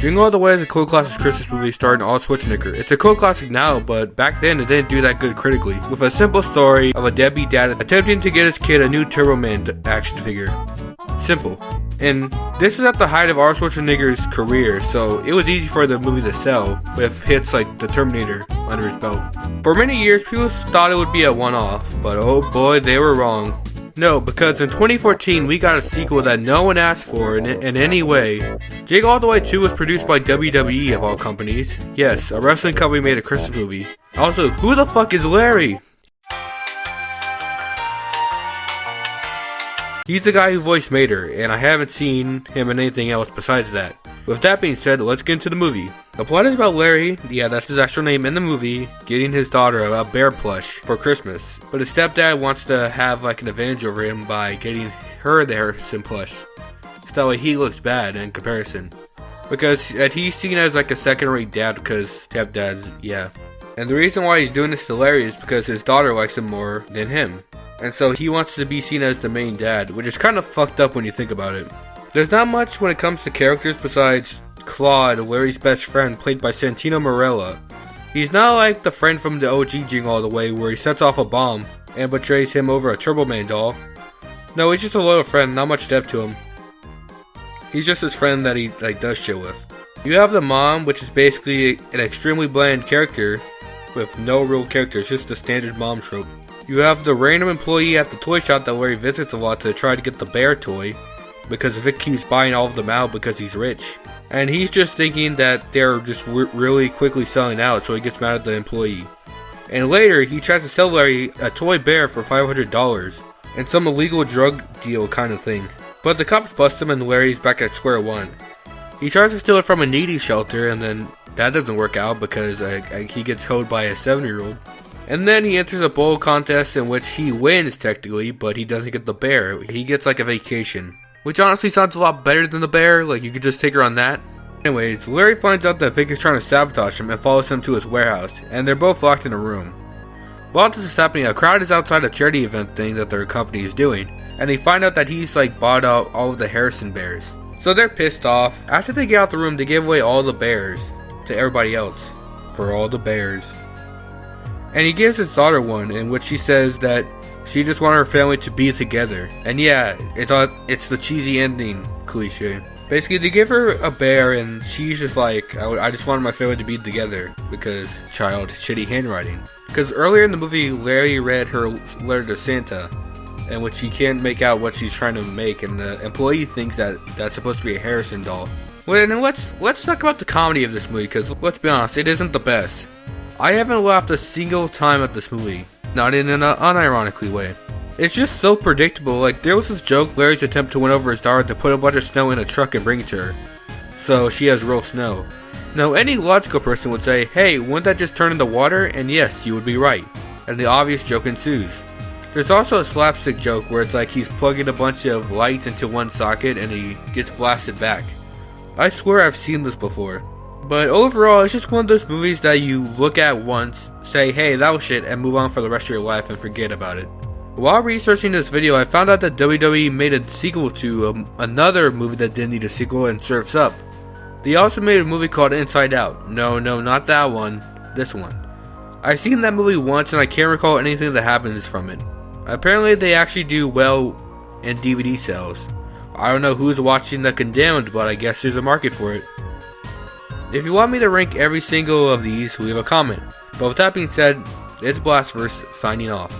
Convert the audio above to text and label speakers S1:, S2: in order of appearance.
S1: Jingle All the Way is a cult classic Christmas movie starring Arnold Schwarzenegger. It's a cult classic now, but back then it didn't do that good critically, with a simple story of a deadbeat dad attempting to get his kid a new Turbo Man action figure. Simple. And this is at the height of Arnold Schwarzenegger's career, so it was easy for the movie to sell, with hits like The Terminator under his belt. For many years, people thought it would be a one-off, but oh boy, they were wrong. No, because in 2014, we got a sequel that no one asked for in any way. Jingle All the Way 2 was produced by WWE of all companies. Yes, a wrestling company made a Christmas movie. Also, who the fuck is Larry? He's the guy who voiced Mater, and I haven't seen him in anything else besides that. With that being said, let's get into the movie. The plot is about Larry, yeah that's his actual name in the movie, getting his daughter a bear plush for Christmas. But his stepdad wants to have like an advantage over him by getting her the Harrison plush. So that way he looks bad in comparison. Because he's seen as like a second rate dad because stepdads, yeah. And the reason why he's doing this to Larry is because his daughter likes him more than him. And so he wants to be seen as the main dad, which is kind of fucked up when you think about it. There's not much when it comes to characters besides Claude, Larry's best friend, played by Santino Marella. He's not like the friend from the OG Jingle All the Way where he sets off a bomb and betrays him over a Turbo Man doll. No, he's just a loyal friend, not much depth to him. He's just his friend that he does shit with. You have the mom, which is basically an extremely bland character with no real character, it's just the standard mom trope. You have the random employee at the toy shop that Larry visits a lot to try to get the bear toy, because Vic keeps buying all of them out because he's rich. And he's just thinking that they're just really quickly selling out, so he gets mad at the employee. And later, he tries to sell Larry a toy bear for $500, and some illegal drug deal kind of thing. But the cops bust him and Larry's back at square one. He tries to steal it from a needy shelter, and then that doesn't work out because he gets hoed by a 7-year-old. And then he enters a bowl contest in which he wins technically, but he doesn't get the bear. He gets like a vacation. Which honestly sounds a lot better than the bear, like you could just take her on that. Anyways, Larry finds out that Vic is trying to sabotage him and follows him to his warehouse, and they're both locked in a room. While this is happening, a crowd is outside a charity event thing that their company is doing, and they find out that he's bought out all of the Harrison bears. So they're pissed off. After they get out the room, they give away all the bears to everybody else. For all the bears. And he gives his daughter one, in which she says that she just wanted her family to be together. And yeah, it's the cheesy ending cliche. Basically, they give her a bear and she's just like, I just wanted my family to be together because child shitty handwriting. Because earlier in the movie, Larry read her letter to Santa, in which he can't make out what she's trying to make, and the employee thinks that that's supposed to be a Harrison doll. Well, and let's talk about the comedy of this movie, because let's be honest, it isn't the best. I haven't laughed a single time at this movie. Not in an unironically way. It's just so predictable. Like, there was this joke, Larry's attempt to win over his daughter to put a bunch of snow in a truck and bring it to her, so she has real snow. Now, any logical person would say, hey, wouldn't that just turn into water? And yes, you would be right. And the obvious joke ensues. There's also a slapstick joke where it's like he's plugging a bunch of lights into one socket and he gets blasted back. I swear I've seen this before. But overall, it's just one of those movies that you look at once, say, hey, that was shit, and move on for the rest of your life and forget about it. While researching this video, I found out that WWE made a sequel to another movie that didn't need a sequel, and Surf's Up. They also made a movie called Inside Out. No, not that one. This one. I've seen that movie once and I can't recall anything that happens from it. Apparently they actually do well in DVD sales. I don't know who's watching The Condemned, but I guess there's a market for it. If you want me to rank every single of these, leave a comment. But with that being said, it's Blastverse signing off.